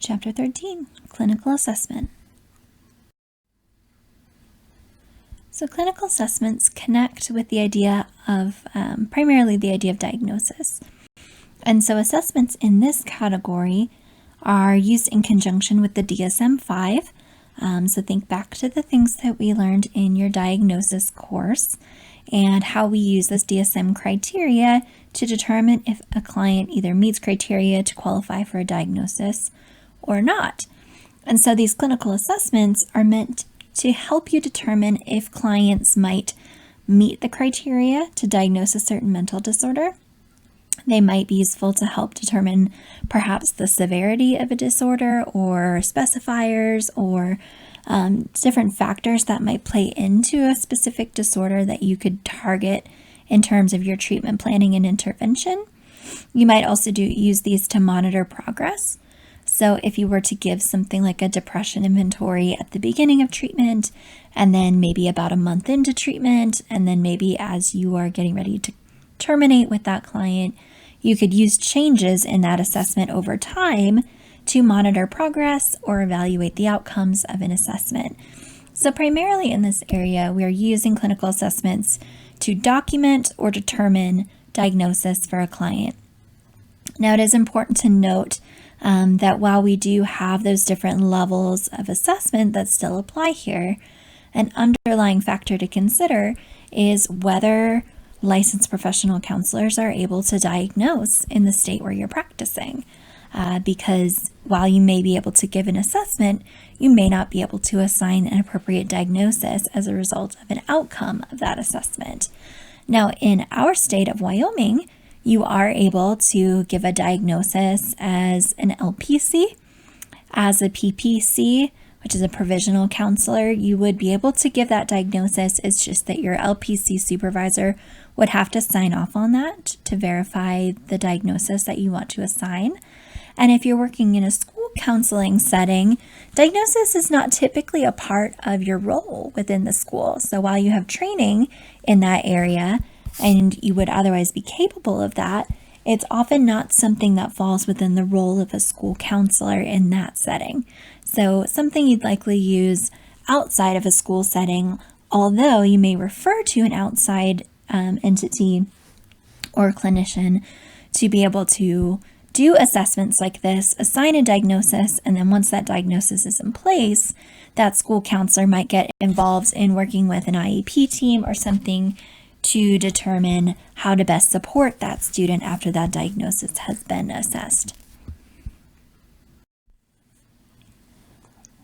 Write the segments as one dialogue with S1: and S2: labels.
S1: Chapter 13, Clinical Assessment. So clinical assessments connect with the idea of, primarily the idea of diagnosis. And so assessments in this category are used in conjunction with the DSM-5. So think back to the things that we learned in your diagnosis course and how we use this DSM criteria to determine if a client either meets criteria to qualify for a diagnosis or not. And so these clinical assessments are meant to help you determine if clients might meet the criteria to diagnose a certain mental disorder. They might be useful to help determine perhaps the severity of a disorder or specifiers or different factors that might play into a specific disorder that you could target in terms of your treatment planning and intervention. You might also use these to monitor progress. So if you were to give something like a depression inventory at the beginning of treatment, and then maybe about a month into treatment, and then maybe as you are getting ready to terminate with that client, you could use changes in that assessment over time to monitor progress or evaluate the outcomes of an assessment. So primarily in this area, we are using clinical assessments to document or determine diagnosis for a client. Now, it is important to note that while we do have those different levels of assessment that still apply here, an underlying factor to consider is whether licensed professional counselors are able to diagnose in the state where you're practicing. Because while you may be able to give an assessment, you may not be able to assign an appropriate diagnosis as a result of an outcome of that assessment. Now, in our state of Wyoming, you are able to give a diagnosis as an LPC. As a PPC, which is a provisional counselor, you would be able to give that diagnosis. It's just that your LPC supervisor would have to sign off on that to verify the diagnosis that you want to assign. And if you're working in a school counseling setting, diagnosis is not typically a part of your role within the school. So while you have training in that area and you would otherwise be capable of that, it's often not something that falls within the role of a school counselor in that setting. So something you'd likely use outside of a school setting, although you may refer to an outside entity or clinician to be able to do assessments like this, assign a diagnosis, and then once that diagnosis is in place, that school counselor might get involved in working with an IEP team or something to determine how to best support that student after that diagnosis has been assessed.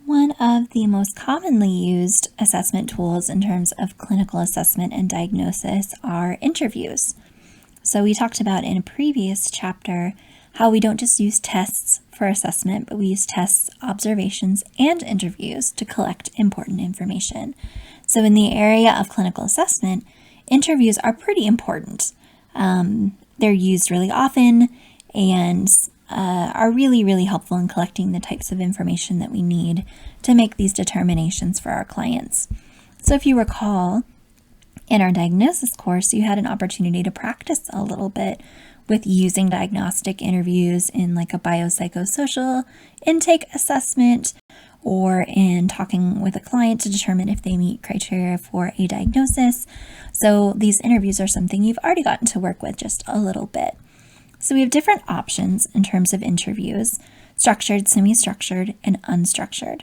S1: One of the most commonly used assessment tools in terms of clinical assessment and diagnosis are interviews. So we talked about in a previous chapter how we don't just use tests for assessment, but we use tests, observations, and interviews to collect important information. So in the area of clinical assessment, interviews are pretty important. They're used really often and are really, really helpful in collecting the types of information that we need to make these determinations for our clients. So if you recall, in our diagnosis course, you had an opportunity to practice a little bit with using diagnostic interviews in like a biopsychosocial intake assessment or in talking with a client to determine if they meet criteria for a diagnosis. So these interviews are something you've already gotten to work with just a little bit. So we have different options in terms of interviews: structured, semi-structured, and unstructured.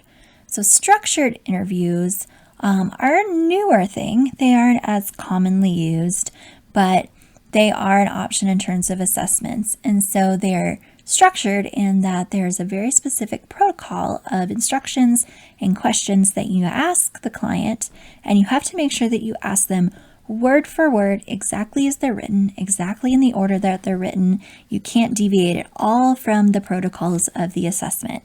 S1: So structured interviews are a newer thing. They aren't as commonly used, but they are an option in terms of assessments. And so they're structured in that there's a very specific protocol of instructions and questions that you ask the client, and you have to make sure that you ask them word for word, exactly as they're written, exactly in the order that they're written. You can't deviate at all from the protocols of the assessment,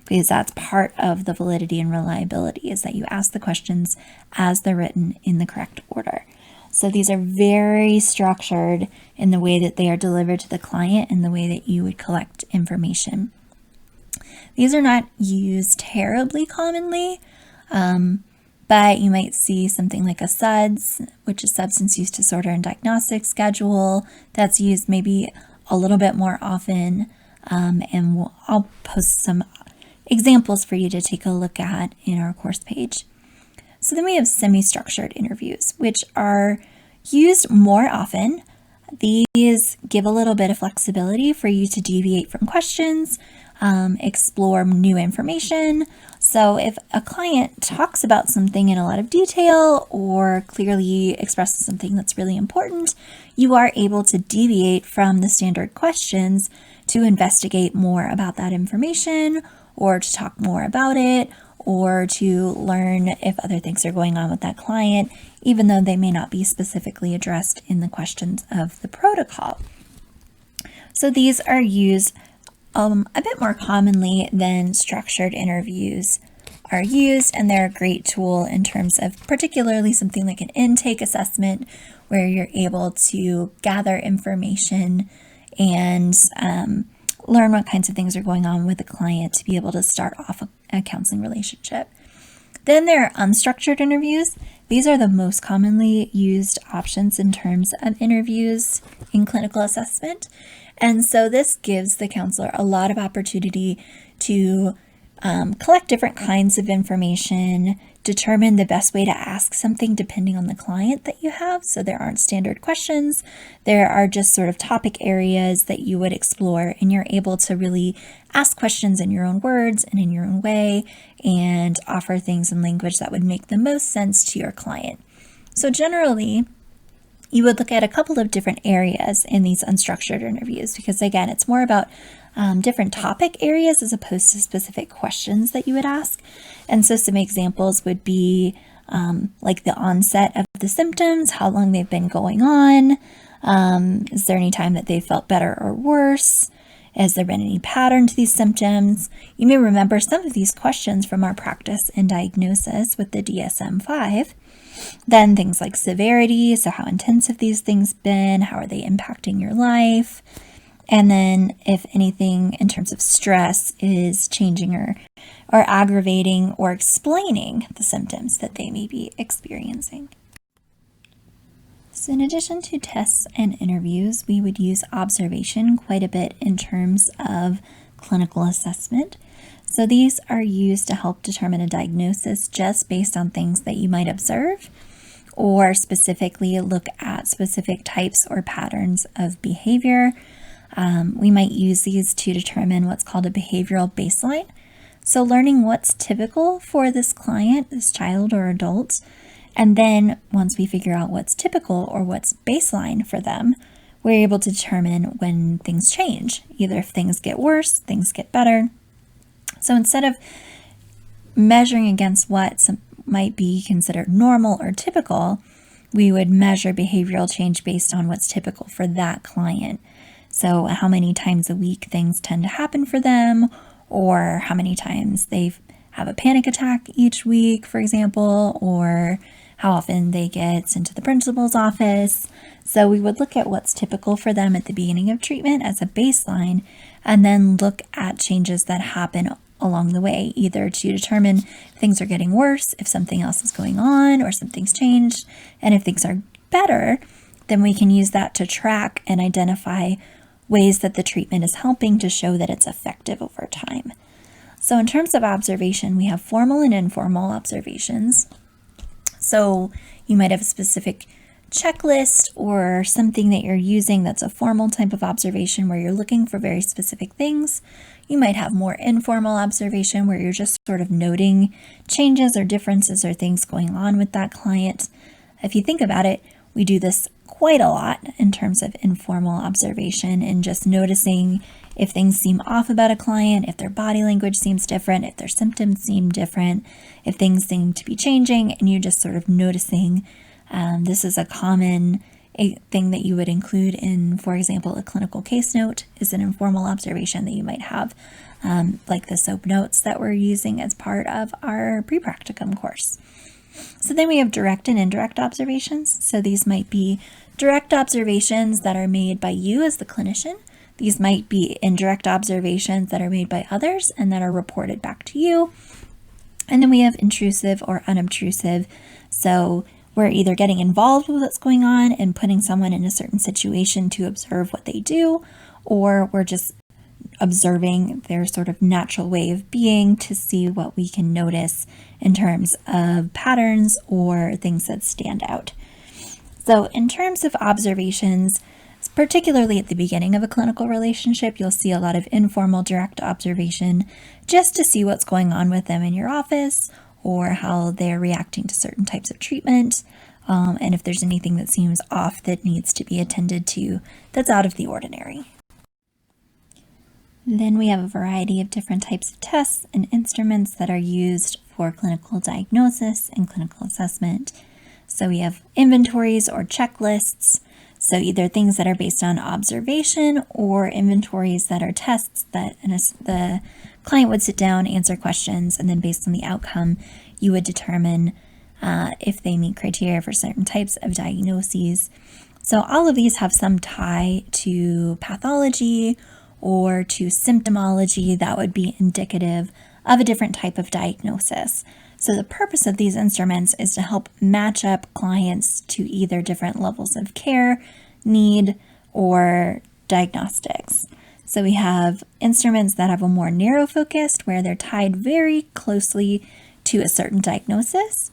S1: because that's part of the validity and reliability, is that you ask the questions as they're written in the correct order. So these are very structured in the way that they are delivered to the client and the way that you would collect information. These are not used terribly commonly, but you might see something like a SUDS, which is Substance Use Disorder and Diagnostic Schedule. That's used maybe a little bit more often, and I'll post some examples for you to take a look at in our course page. So then we have semi-structured interviews, which are used more often. These give a little bit of flexibility for you to deviate from questions, explore new information. So if a client talks about something in a lot of detail or clearly expresses something that's really important, you are able to deviate from the standard questions to investigate more about that information, or to talk more about it, or to learn if other things are going on with that client, even though they may not be specifically addressed in the questions of the protocol. So these are used a bit more commonly than structured interviews are used, and they're a great tool in terms of particularly something like an intake assessment, where you're able to gather information and learn what kinds of things are going on with the client to be able to start off a counseling relationship. Then there are unstructured interviews. These are the most commonly used options in terms of interviews in clinical assessment. And so this gives the counselor a lot of opportunity to collect different kinds of information, determine the best way to ask something depending on the client that you have. So there aren't standard questions. There are just sort of topic areas that you would explore, and you're able to really ask questions in your own words and in your own way and offer things in language that would make the most sense to your client. So generally, you would look at a couple of different areas in these unstructured interviews, because again, it's more about different topic areas as opposed to specific questions that you would ask. And so some examples would be like the onset of the symptoms, how long they've been going on, is there any time that they felt better or worse, has there been any pattern to these symptoms. You may remember some of these questions from our practice and diagnosis with the DSM-5. Then things like severity, so how intense have these things been, how are they impacting your life, and then if anything in terms of stress is changing or aggravating or explaining the symptoms that they may be experiencing. So in addition to tests and interviews, we would use observation quite a bit in terms of clinical assessment. So these are used to help determine a diagnosis just based on things that you might observe, or specifically look at specific types or patterns of behavior. We might use these to determine what's called a behavioral baseline. So learning what's typical for this client, this child or adult, and then once we figure out what's typical or what's baseline for them, we're able to determine when things change, either if things get worse, things get better. So instead of measuring against what might be considered normal or typical, we would measure behavioral change based on what's typical for that client. So how many times a week things tend to happen for them, or how many times they have a panic attack each week, for example, or how often they get sent to the principal's office. So we would look at what's typical for them at the beginning of treatment as a baseline, and then look at changes that happen along the way, either to determine if things are getting worse, if something else is going on, or something's changed. And if things are better, then we can use that to track and identify ways that the treatment is helping to show that it's effective over time. So in terms of observation, we have formal and informal observations. So you might have a specific checklist or something that you're using that's a formal type of observation where you're looking for very specific things. You might have more informal observation where you're just sort of noting changes or differences or things going on with that client. If you think about it, we do this quite a lot in terms of informal observation and just noticing if things seem off about a client, if their body language seems different, if their symptoms seem different, if things seem to be changing, and you're just sort of noticing. This is a common thing that you would include in, for example, a clinical case note is an informal observation that you might have, like the SOAP notes that we're using as part of our pre-practicum course. So then we have direct and indirect observations. So these might be direct observations that are made by you as the clinician. These might be indirect observations that are made by others and that are reported back to you. And then we have intrusive or unobtrusive. So we're either getting involved with what's going on and putting someone in a certain situation to observe what they do, or we're just observing their sort of natural way of being to see what we can notice in terms of patterns or things that stand out. So in terms of observations, particularly at the beginning of a clinical relationship, you'll see a lot of informal direct observation just to see what's going on with them in your office or how they're reacting to certain types of treatment, and if there's anything that seems off that needs to be attended to that's out of the ordinary. Then we have a variety of different types of tests and instruments that are used for clinical diagnosis and clinical assessment. So we have inventories or checklists. So either things that are based on observation or inventories that are tests that the client would sit down, answer questions, and then based on the outcome, you would determine if they meet criteria for certain types of diagnoses. So all of these have some tie to pathology or to symptomology that would be indicative of a different type of diagnosis. So the purpose of these instruments is to help match up clients to either different levels of care, need, or diagnostics. So we have instruments that have a more narrow focus where they're tied very closely to a certain diagnosis.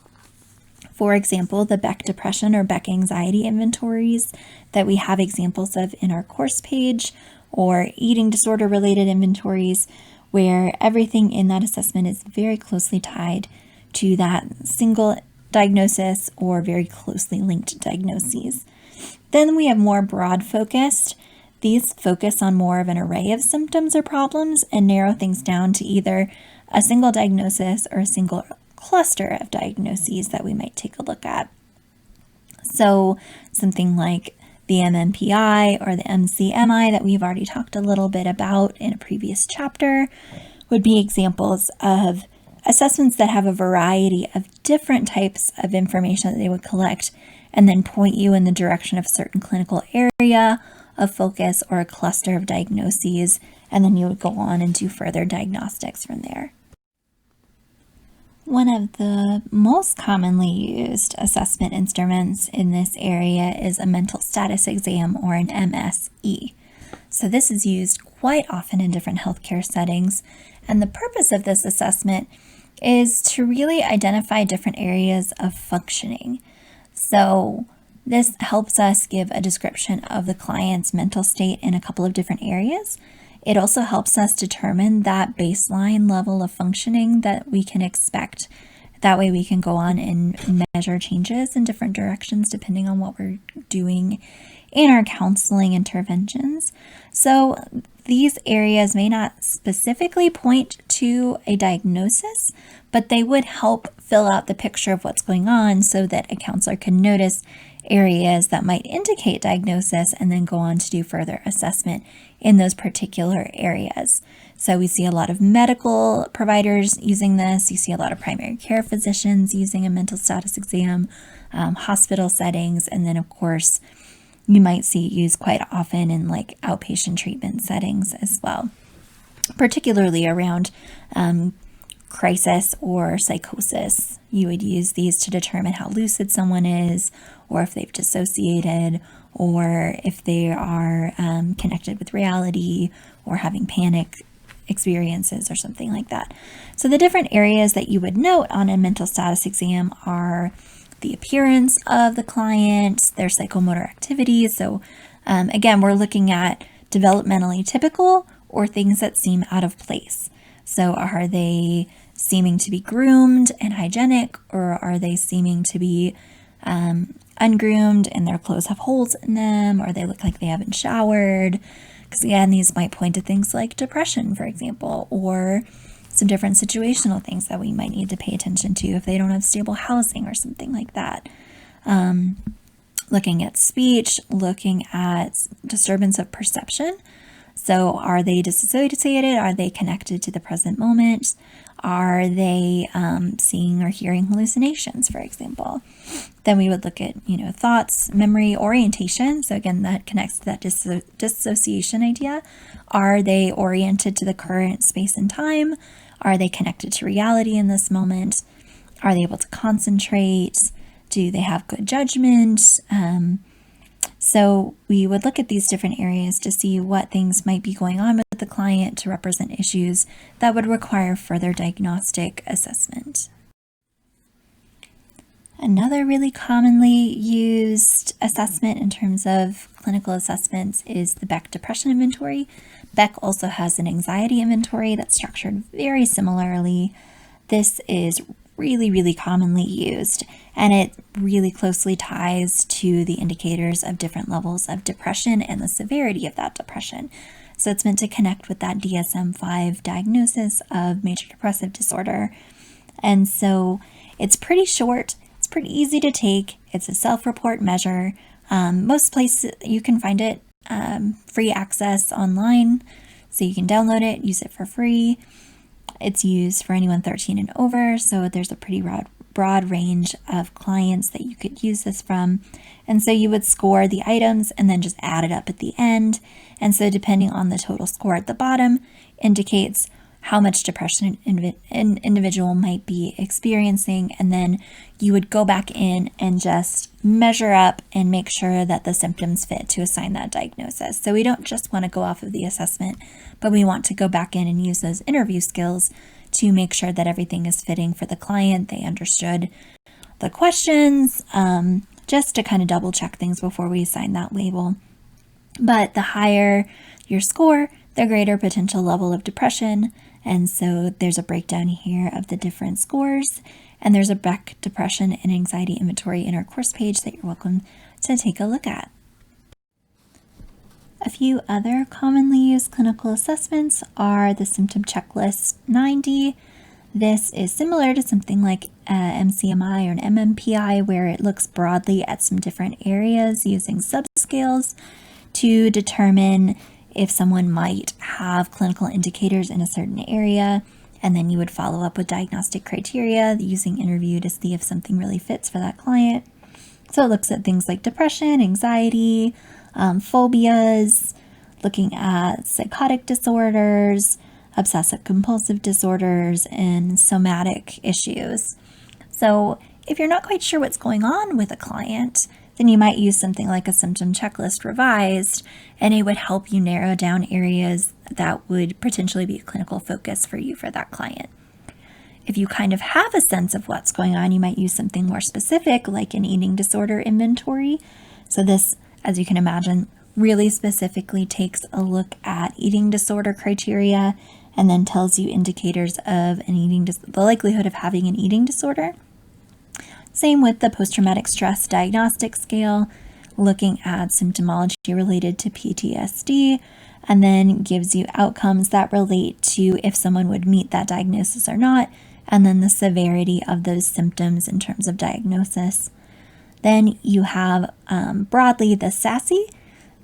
S1: For example, the Beck depression or Beck anxiety inventories that we have examples of in our course page, or eating disorder related inventories where everything in that assessment is very closely tied to that single diagnosis or very closely linked diagnoses. Then we have more broad focused. These focus on more of an array of symptoms or problems and narrow things down to either a single diagnosis or a single cluster of diagnoses that we might take a look at. So something like the MMPI or the MCMI that we've already talked a little bit about in a previous chapter would be examples of assessments that have a variety of different types of information that they would collect and then point you in the direction of a certain clinical area of focus or a cluster of diagnoses, and then you would go on and do further diagnostics from there. One of the most commonly used assessment instruments in this area is a mental status exam or an MSE. So this is used quite often in different healthcare settings, and the purpose of this assessment is to really identify different areas of functioning. So this helps us give a description of the client's mental state in a couple of different areas. It also helps us determine that baseline level of functioning that we can expect. That way we can go on and measure changes in different directions depending on what we're doing in our counseling interventions. So these areas may not specifically point to a diagnosis, but they would help fill out the picture of what's going on so that a counselor can notice areas that might indicate diagnosis and then go on to do further assessment in those particular areas. So we see a lot of medical providers using this. You see a lot of primary care physicians using a mental status exam, hospital settings, and then of course you might see it used quite often in like outpatient treatment settings as well, particularly around crisis or psychosis. You would use these to determine how lucid someone is, or if they've dissociated, or if they are connected with reality or having panic experiences or something like that. So the different areas that you would note on a mental status exam are the appearance of the client, their psychomotor activities. So again, we're looking at developmentally typical or things that seem out of place. So are they seeming to be groomed and hygienic, or are they seeming to be ungroomed and their clothes have holes in them, or they look like they haven't showered? Because again, these might point to things like depression, for example, or some different situational things that we might need to pay attention to if they don't have stable housing or something like that. Looking at speech, looking at disturbance of perception. So are they dissociated? Are they connected to the present moment? Are they seeing or hearing hallucinations, for example? Then we would look at, thoughts, memory, orientation. So again, that connects to that dissociation idea. Are they oriented to the current space and time? Are they connected to reality in this moment? Are they able to concentrate? Do they have good judgment? So we would look at these different areas to see what things might be going on with the client to represent issues that would require further diagnostic assessment. Another really commonly used assessment in terms of clinical assessments is the Beck Depression Inventory. Beck also has an anxiety inventory that's structured very similarly. This is really commonly used, and it really closely ties to the indicators of different levels of depression and the severity of that depression. So it's meant to connect with that DSM-5 diagnosis of major depressive disorder. And so it's pretty short, it's pretty easy to take, it's a self-report measure. Most places you can find it free access online, so you can download it, use it for free. It's used for anyone 13 and over, so there's a pretty broad range of clients that you could use this from. And so you would score the items and then just add it up at the end. And so depending on the total score at the bottom indicates how much depression an individual might be experiencing. And then you would go back in and just measure up and make sure that the symptoms fit to assign that diagnosis. So we don't just want to go off of the assessment, but we want to go back in and use those interview skills to make sure that everything is fitting for the client. They understood the questions, just to kind of double check things before we assign that label. But the higher your score, the greater potential level of depression. And so there's a breakdown here of the different scores, and there's a Beck Depression and Anxiety Inventory in our course page that you're welcome to take a look at. A few other commonly used clinical assessments are the Symptom Checklist 90. This is similar to something like MCMI or an MMPI, where it looks broadly at some different areas using subscales to determine if someone might have clinical indicators in a certain area, and then you would follow up with diagnostic criteria using interview to see if something really fits for that client. So it looks at things like depression, anxiety, phobias, looking at psychotic disorders, obsessive compulsive disorders, and somatic issues. So if you're not quite sure what's going on with a client, then you might use something like a symptom checklist revised, and it would help you narrow down areas that would potentially be a clinical focus for you for that client. If you kind of have a sense of what's going on, you might use something more specific like an eating disorder inventory. So this, as you can imagine, really specifically takes a look at eating disorder criteria and then tells you indicators of the likelihood of having an eating disorder. Same with the post-traumatic stress diagnostic scale, looking at symptomology related to PTSD, and then gives you outcomes that relate to if someone would meet that diagnosis or not, and then the severity of those symptoms in terms of diagnosis. Then you have broadly the SASI,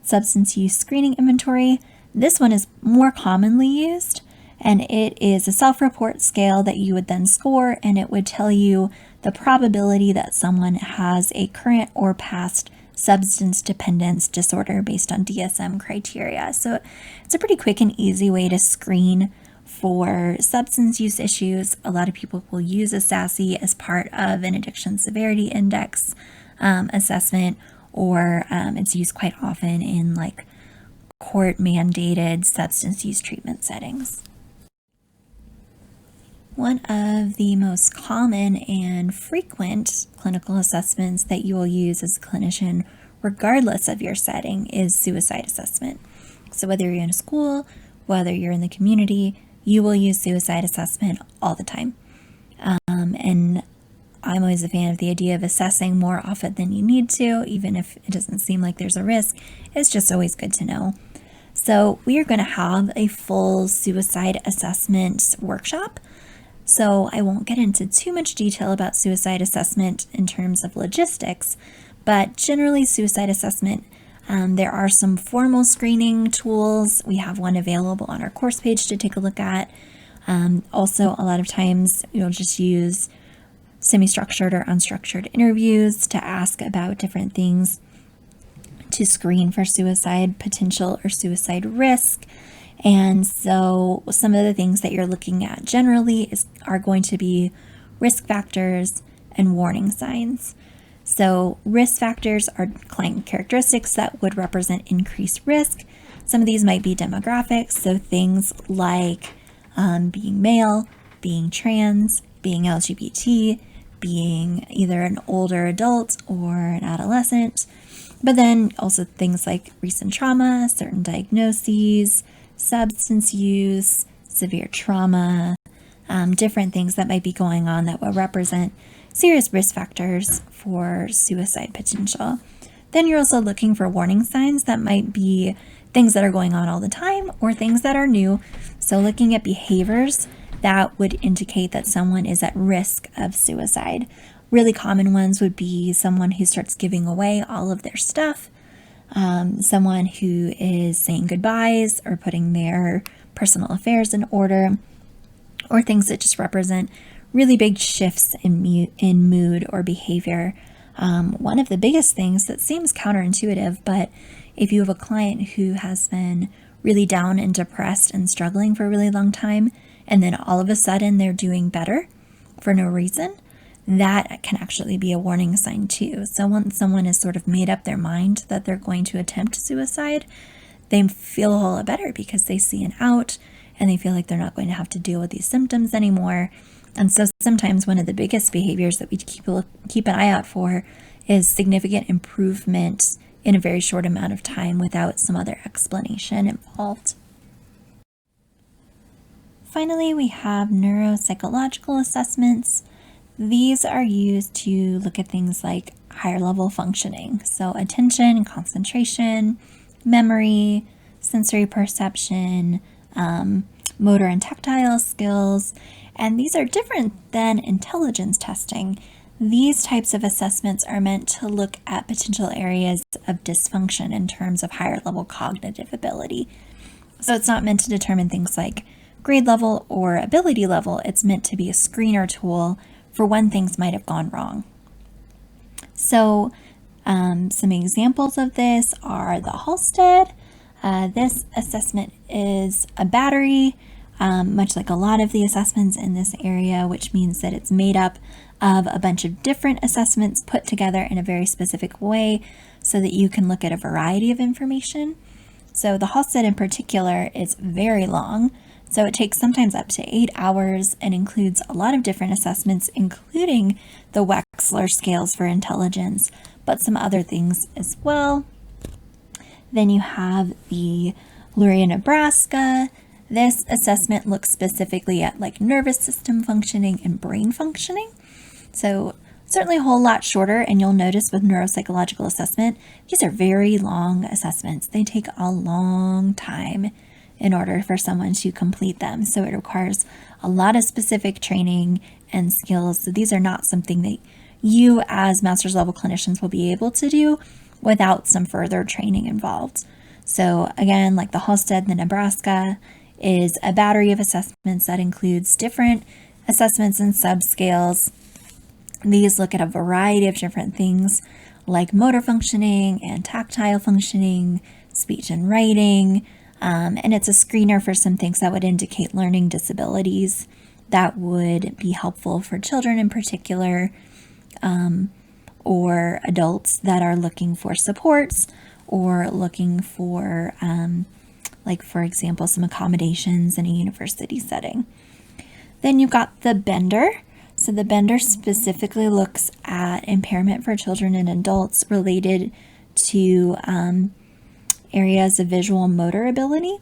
S1: Substance Use Screening Inventory. This one is more commonly used, and it is a self-report scale that you would then score, and it would tell you the probability that someone has a current or past substance dependence disorder based on DSM criteria. So it's a pretty quick and easy way to screen for substance use issues. A lot of people will use a SASI as part of an addiction severity index assessment, or it's used quite often in like court-mandated substance use treatment settings. One of the most common and frequent clinical assessments that you will use as a clinician, regardless of your setting, is suicide assessment. So whether you're in a school, whether you're in the community, you will use suicide assessment all the time. And I'm always a fan of the idea of assessing more often than you need to, even if it doesn't seem like there's a risk. It's just always good to know. So we are going to have a full suicide assessment workshop. So I won't get into too much detail about suicide assessment in terms of logistics, but generally suicide assessment, there are some formal screening tools. We have one available on our course page to take a look at. Also, a lot of times you'll just use semi-structured or unstructured interviews to ask about different things to screen for suicide potential or suicide risk. And so some of the things that you're looking at generally are going to be risk factors and warning signs. So risk factors are client characteristics that would represent increased risk. Some of these might be demographics, so things like being male, being trans, being LGBT, being either an older adult or an adolescent, but then also things like recent trauma, certain diagnoses, substance use, severe trauma, different things that might be going on that will represent serious risk factors for suicide potential. Then you're also looking for warning signs that might be things that are going on all the time or things that are new. So looking at behaviors that would indicate that someone is at risk of suicide. Really common ones would be someone who starts giving away all of their stuff, someone who is saying goodbyes or putting their personal affairs in order, or things that just represent really big shifts in mood or behavior. One of the biggest things that seems counterintuitive, but if you have a client who has been really down and depressed and struggling for a really long time, and then all of a sudden they're doing better for no reason, that can actually be a warning sign too. So once someone has sort of made up their mind that they're going to attempt suicide, they feel a whole lot better because they see an out and they feel like they're not going to have to deal with these symptoms anymore. And so sometimes one of the biggest behaviors that we keep an eye out for is significant improvement in a very short amount of time without some other explanation involved. Finally, we have neuropsychological assessments. These are used to look at things like higher level functioning, so attention, concentration, memory, sensory perception, motor and tactile skills, and these are different than intelligence testing. These types of assessments are meant to look at potential areas of dysfunction in terms of higher level cognitive ability. So it's not meant to determine things like grade level or ability level. It's meant to be a screener tool for when things might have gone wrong. So some examples of this are the Halstead. This assessment is a battery, much like a lot of the assessments in this area, which means that it's made up of a bunch of different assessments put together in a very specific way so that you can look at a variety of information. So the Halstead in particular is very long, so it takes sometimes up to 8 hours and includes a lot of different assessments, including the Wechsler scales for intelligence, but some other things as well. Then you have the Lurie, Nebraska. This assessment looks specifically at like nervous system functioning and brain functioning. So certainly a whole lot shorter, and you'll notice with neuropsychological assessment, these are very long assessments. They take a long time in order for someone to complete them. So it requires a lot of specific training and skills. So these are not something that you as master's level clinicians will be able to do without some further training involved. So again, like the Halstead, the Nebraska is a battery of assessments that includes different assessments and subscales. These look at a variety of different things like motor functioning and tactile functioning, speech and writing, and it's a screener for some things that would indicate learning disabilities that would be helpful for children in particular, or adults that are looking for supports or looking for, like for example, some accommodations in a university setting. Then you've got the Bender. So the Bender specifically looks at impairment for children and adults related to areas of visual and motor ability.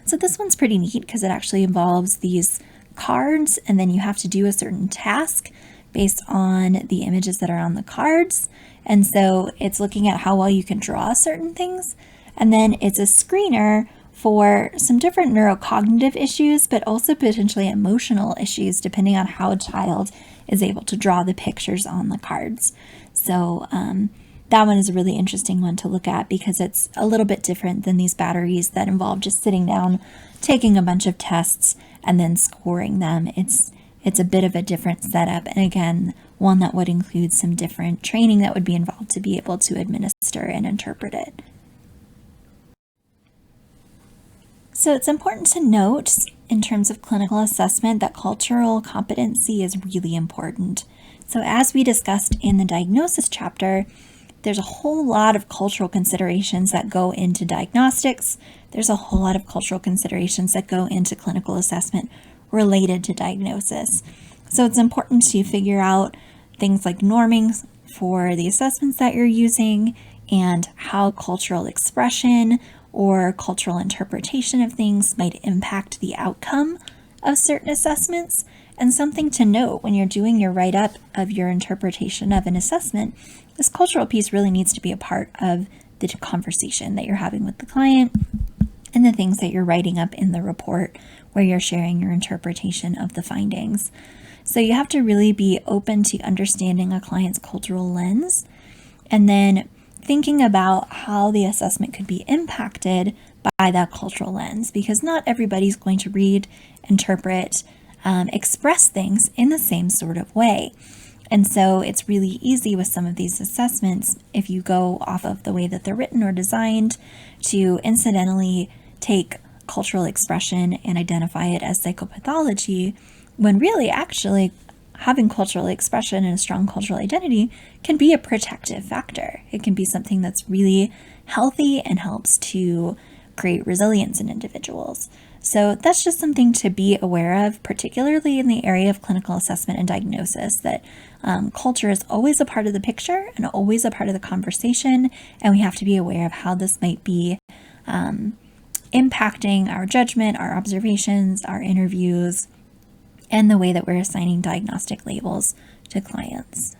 S1: So this one's pretty neat because it actually involves these cards, and then you have to do a certain task based on the images that are on the cards. And so it's looking at how well you can draw certain things. And then it's a screener for some different neurocognitive issues, but also potentially emotional issues, depending on how a child is able to draw the pictures on the cards. So that one is a really interesting one to look at because it's a little bit different than these batteries that involve just sitting down, taking a bunch of tests, and then scoring them. It's a bit of a different setup, and again, one that would include some different training that would be involved to be able to administer and interpret it. So it's important to note in terms of clinical assessment that cultural competency is really important. So as we discussed in the diagnosis chapter, there's a whole lot of cultural considerations that go into diagnostics. There's a whole lot of cultural considerations that go into clinical assessment related to diagnosis. So it's important to figure out things like norming for the assessments that you're using and how cultural expression or cultural interpretation of things might impact the outcome of certain assessments. And something to note when you're doing your write-up of your interpretation of an assessment, this cultural piece really needs to be a part of the conversation that you're having with the client and the things that you're writing up in the report where you're sharing your interpretation of the findings. So you have to really be open to understanding a client's cultural lens and then thinking about how the assessment could be impacted by that cultural lens, because not everybody's going to read, interpret, express things in the same sort of way. And so it's really easy with some of these assessments, if you go off of the way that they're written or designed, to incidentally take cultural expression and identify it as psychopathology, when really actually having cultural expression and a strong cultural identity can be a protective factor. It can be something that's really healthy and helps to create resilience in individuals. So that's just something to be aware of, particularly in the area of clinical assessment and diagnosis, that culture is always a part of the picture and always a part of the conversation, and we have to be aware of how this might be impacting our judgment, our observations, our interviews, and the way that we're assigning diagnostic labels to clients.